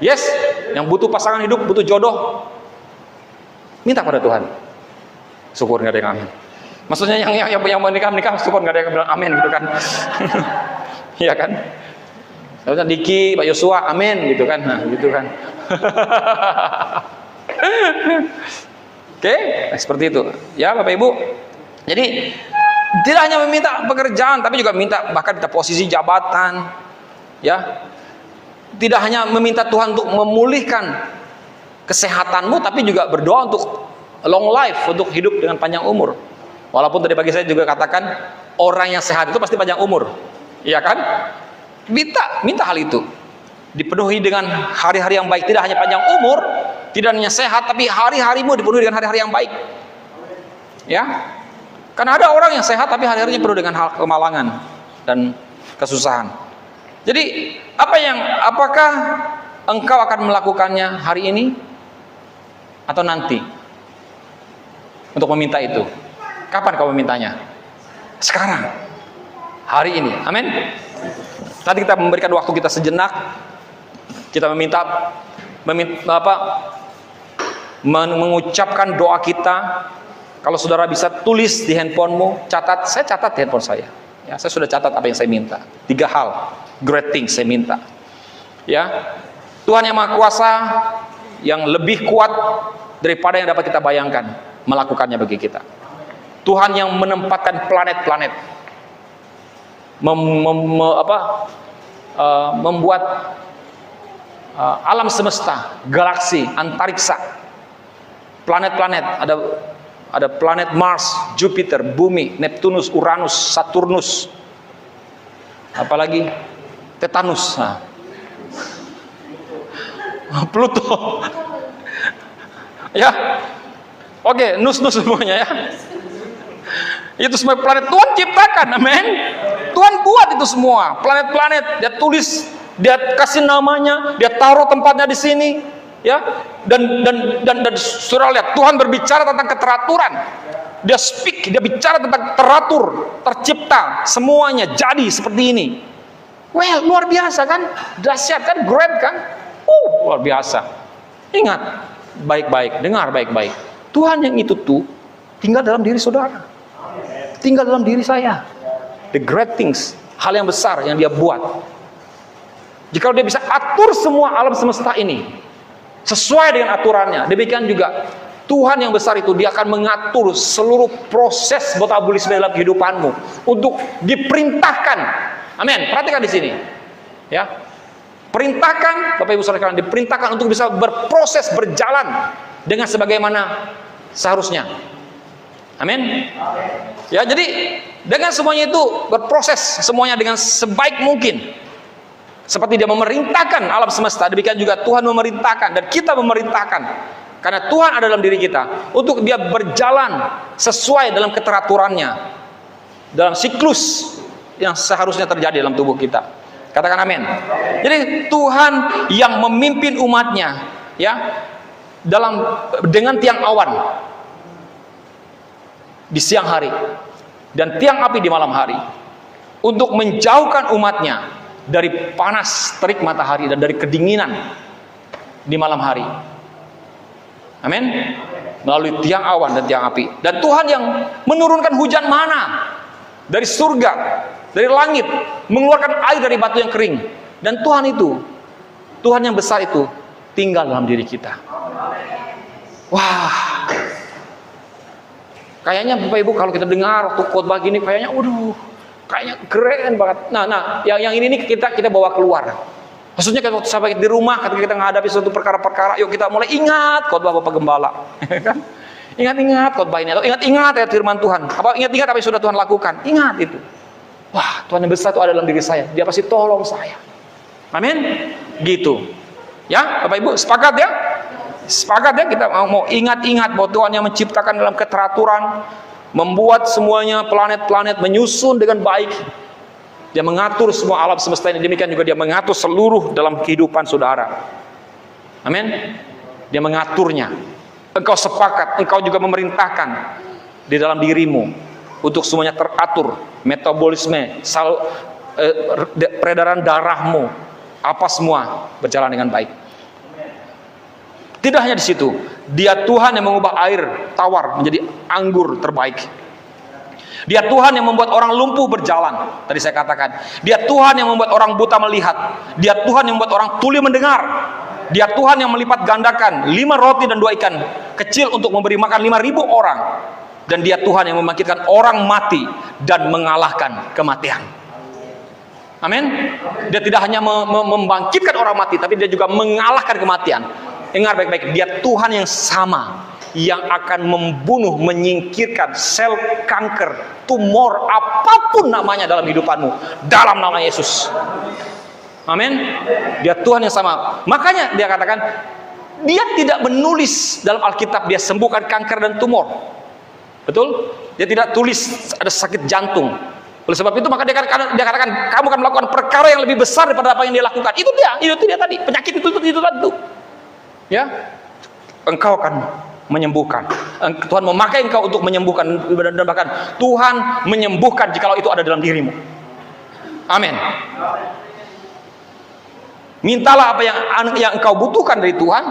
Yes, yang butuh pasangan hidup, butuh jodoh, minta pada Tuhan. Syukur nggak ada yang amin. Maksudnya yang menikah syukur nggak ada yang bilang amin gitu kan? Iya kan? Maksudnya Diki, Pak Yosua, amin gitu kan? Nah, gitu kan? Oke, seperti itu. Ya Bapak Ibu. Jadi tidak hanya meminta pekerjaan, tapi juga bahkan minta posisi jabatan. Ya, tidak hanya meminta Tuhan untuk memulihkan kesehatanmu, tapi juga berdoa untuk long life, untuk hidup dengan panjang umur. Walaupun tadi pagi saya juga katakan orang yang sehat itu pasti panjang umur, iya kan? Minta hal itu dipenuhi dengan hari-hari yang baik. Tidak hanya panjang umur, tidak hanya sehat, tapi hari-harimu dipenuhi dengan hari-hari yang baik. Ya, karena ada orang yang sehat tapi hari-harinya penuh dengan hal kemalangan dan kesusahan. Jadi apakah engkau akan melakukannya hari ini atau nanti untuk meminta itu? Kapan kau memintanya? Sekarang, hari ini. Amin. Tadi kita memberikan waktu kita sejenak, kita mengucapkan doa kita. Kalau saudara bisa tulis di handphonemu, catat. Saya catat di handphone saya. Ya, saya sudah catat apa yang saya minta. 3 hal, great things saya minta. Ya, Tuhan yang Maha Kuasa, yang lebih kuat daripada yang dapat kita bayangkan, melakukannya bagi kita. Tuhan yang menempatkan planet-planet, membuat alam semesta, galaksi, antariksa, planet-planet, ada planet Mars, Jupiter, Bumi, Neptunus, Uranus, Saturnus, apalagi Tetanus, Pluto, ya, oke, nus semuanya ya. Itu semua planet Tuhan ciptakan, amin. Tuhan buat itu semua planet-planet, dia tulis, dia kasih namanya, dia taruh tempatnya di sini, ya. Dan surah lihat, Tuhan berbicara tentang keteraturan. Dia speak, dia bicara tentang teratur, tercipta, semuanya jadi seperti ini. Well, luar biasa kan? Dahsyat kan? Great kan? Luar biasa. Ingat baik-baik, dengar baik-baik. Tuhan yang itu tuh tinggal dalam diri saudara. Tinggal dalam diri saya. The great things, hal yang besar yang dia buat. Jika dia bisa atur semua alam semesta ini sesuai dengan aturannya, demikian juga Tuhan yang besar itu, dia akan mengatur seluruh proses metabolisme dalam kehidupanmu untuk diperintahkan. Amin. Perhatikan di sini. Ya. Perintahkan, Bapak Ibu Saudara, diperintahkan untuk bisa berproses, berjalan dengan sebagaimana seharusnya. Amin. Ya, jadi dengan semuanya itu berproses semuanya dengan sebaik mungkin. Seperti dia memerintahkan alam semesta, demikian juga Tuhan memerintahkan dan kita memerintahkan. Karena Tuhan ada dalam diri kita untuk dia berjalan sesuai dalam keteraturannya, dalam siklus yang seharusnya terjadi dalam tubuh kita. Katakan amin. Jadi Tuhan yang memimpin umatnya, ya, dengan tiang awan. di siang hari dan tiang api di malam hari, untuk menjauhkan umatnya dari panas terik matahari dan dari kedinginan di malam hari. Amin. Melalui tiang awan dan tiang api. Dan Tuhan yang menurunkan hujan mana dari surga, dari langit, mengeluarkan air dari batu yang kering. Dan Tuhan itu, Tuhan yang besar itu tinggal dalam diri kita. Wah, kayaknya Bapak Ibu kalau kita dengar waktu khotbah gini, kayaknya kayaknya keren banget. Nah, yang ini nih kita bawa keluar. Maksudnya kalau sampai di rumah, ketika kita menghadapi suatu perkara-perkara, yuk kita mulai ingat khotbah Bapak Gembala. Ingat-ingat khotbah ini, atau ingat ya firman Tuhan. Ingat-ingat apa yang sudah Tuhan lakukan. Ingat itu. Wah, Tuhan yang besar itu ada dalam diri saya. Dia pasti tolong saya. Amin. Gitu. Ya, Bapak Ibu sepakat ya? Sepakat ya, kita mau ingat-ingat bahwa Tuhan yang menciptakan dalam keteraturan, membuat semuanya planet-planet menyusun dengan baik. Dia mengatur semua alam semesta ini. Demikian juga dia mengatur seluruh dalam kehidupan saudara. Amin. Dia mengaturnya. Engkau sepakat, engkau juga memerintahkan di dalam dirimu untuk semuanya teratur, metabolisme, peredaran darahmu, apa semua berjalan dengan baik. Tidak hanya di situ, Dia Tuhan yang mengubah air tawar menjadi anggur terbaik. Dia Tuhan yang membuat orang lumpuh berjalan. Tadi saya katakan, Dia Tuhan yang membuat orang buta melihat. Dia Tuhan yang membuat orang tuli mendengar. Dia Tuhan yang melipat gandakan 5 roti dan 2 ikan kecil untuk memberi makan 5.000 orang. Dan Dia Tuhan yang membangkitkan orang mati dan mengalahkan kematian. Amin. Dia tidak hanya membangkitkan orang mati, tapi Dia juga mengalahkan kematian. Ingat baik-baik, Dia Tuhan yang sama, yang akan membunuh, menyingkirkan sel kanker, tumor, apapun namanya dalam hidupanmu, dalam nama Yesus. Amin. Dia Tuhan yang sama. Makanya dia katakan, dia tidak menulis dalam Alkitab dia sembuhkan kanker dan tumor. Betul? Dia tidak tulis ada sakit jantung. Oleh sebab itu maka dia katakan kamu akan melakukan perkara yang lebih besar daripada apa yang dia lakukan. Itu dia tadi, penyakit itu tadi. Ya. Engkau akan menyembuhkan. Tuhan memakai engkau untuk menyembuhkan, dan bahkan Tuhan menyembuhkan jikalau itu ada dalam dirimu. Amin. Mintalah apa yang engkau butuhkan dari Tuhan,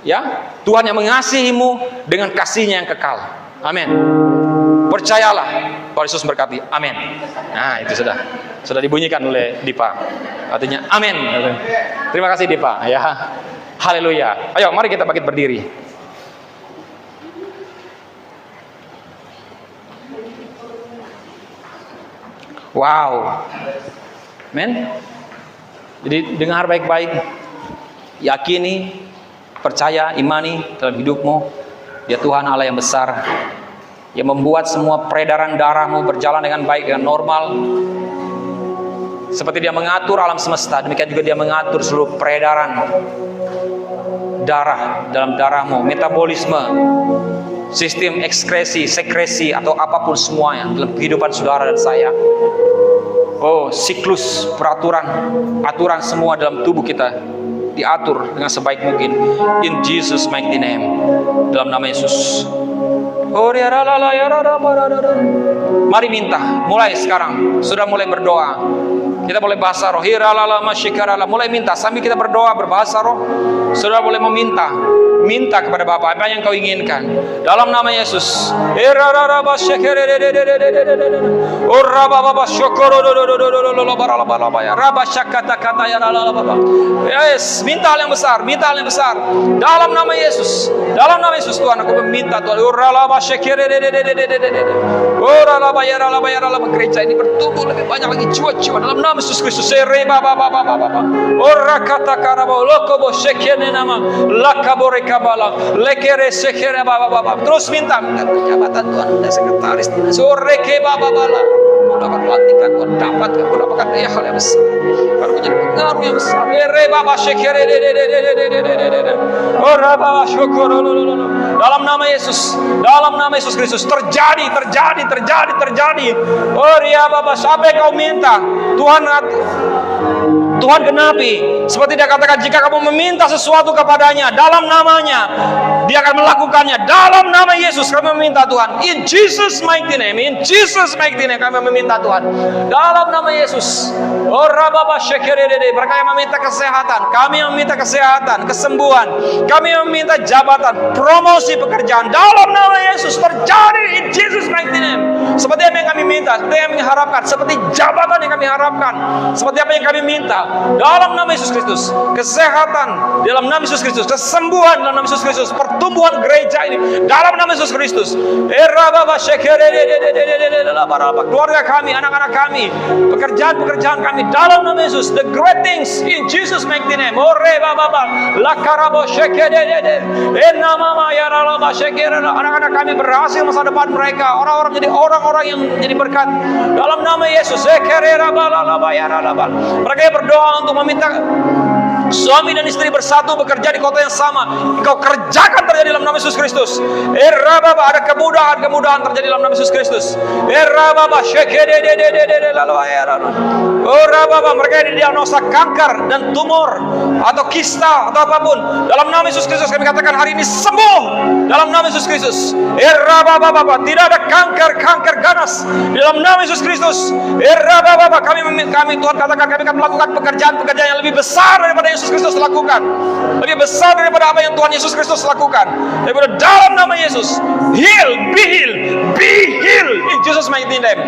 ya. Tuhan yang mengasihimu dengan kasih-Nya yang kekal. Amin. Percayalah. Tuhan Yesus berkati. Amin. Nah, itu sudah dibunyikan oleh Dipa. Artinya amin. Terima kasih Dipa, ya. Haleluya. Ayo, mari kita bangkit berdiri. Wow. Amin. Jadi dengar baik-baik, yakini, percaya, imani dalam hidupmu. Dia Tuhan Allah yang besar, yang membuat semua peredaran darahmu berjalan dengan baik, dengan normal. Seperti Dia mengatur alam semesta, demikian juga Dia mengatur seluruh peredaran darah dalam darahmu, metabolisme, sistem ekskresi, sekresi, atau apapun semuanya dalam kehidupan saudara dan saya. Oh, siklus aturan semua dalam tubuh kita diatur dengan sebaik mungkin. In Jesus mighty name. Dalam nama Yesus. Mari minta, mulai sekarang. Sudah mulai berdoa. Kita boleh bahasa roh. Mulai minta sambil kita berdoa berbahasa roh. Sudah boleh minta kepada Bapa apa yang kau inginkan dalam nama Yesus. Yes, minta hal yang besar, dalam nama Yesus. Dalam nama Yesus Tuhan, aku meminta Tuhan. Gereja ini bertumbuh lebih banyak lagi jiwa-jiwa dalam nama Yesus Kristus. Terus minta jabatan Tuhan, sekretaris sore ke baba bala. Dapat pelantikan Tuhan, dapatkan hal yang besar. Baru menjadi pengaruh yang besar. Dalam nama Yesus Kristus terjadi. Oh ya Bapa, siapa yang kau minta Tuhan? Tuhan genapi. Seperti dia katakan, jika kamu meminta sesuatu kepadanya dalam namanya, dia akan melakukannya. Dalam nama Yesus kami meminta Tuhan. In Jesus mighty name, in Jesus mighty name kami meminta Tuhan. Dalam nama Yesus. Oh rababa shekerede, mereka yang meminta kesehatan, kami yang meminta kesehatan, kesembuhan, kami yang meminta jabatan, promosi pekerjaan. Dalam nama Yesus terjadi in Jesus mighty name. Seperti apa yang kami minta, seperti yang kami harapkan, seperti jabatan yang kami harapkan, seperti apa yang kami minta. Dalam nama Yesus Kristus, kesehatan dalam nama Yesus Kristus, kesembuhan dalam nama Yesus Kristus, pertumbuhan gereja ini dalam nama Yesus Kristus. Keluarga kami, anak-anak kami, pekerjaan-pekerjaan kami dalam nama Yesus, the great things in Jesus mighty name. Anak-anak kami berhasil masa depan mereka, orang-orang yang jadi berkat dalam nama Yesus. Mereka yang berdoa untuk meminta suami dan istri bersatu bekerja di kota yang sama, Engkau kerjakan terjadi dalam nama Yesus Kristus. Ada kemudahan terjadi dalam nama Yesus Kristus. Mereka yang didiagnosa kanker dan tumor atau kista atau apapun, dalam nama Yesus Kristus kami katakan hari ini sembuh dalam nama Yesus Kristus. Tidak ada kanker ganas dalam nama Yesus Kristus. Kami Tuhan katakan kami akan melakukan pekerjaan-pekerjaan yang lebih besar daripada Yesus Kristus lakukan, lebih besar daripada apa yang Tuhan Yesus Kristus lakukan. Daripada dalam nama Yesus, be healed in Jesus mighty name.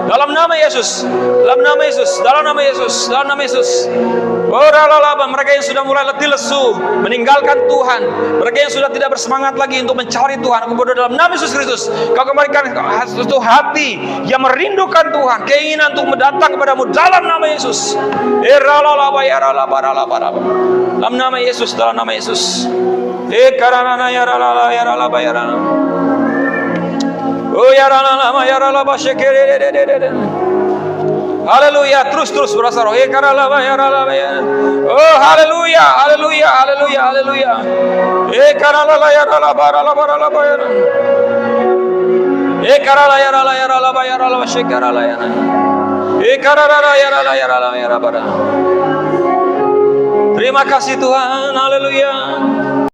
Dalam nama Yesus, dalam nama Yesus, dalam nama Yesus, dalam nama Yesus. Mereka yang sudah mulai letih lesu meninggalkan Tuhan, mereka yang sudah tidak bersemangat lagi untuk mencari Tuhan, aku berdoa dalam nama Yesus Kristus, Kau kembalikan satu hati yang merindukan Tuhan, keinginan untuk datang kepadamu dalam nama Yesus. Dalam nama Yesus, dalam nama Yesus. Haleluya, terus berasal roh. Oh haleluya, haleluya, haleluya, haleluya. Terima kasih Tuhan, haleluya.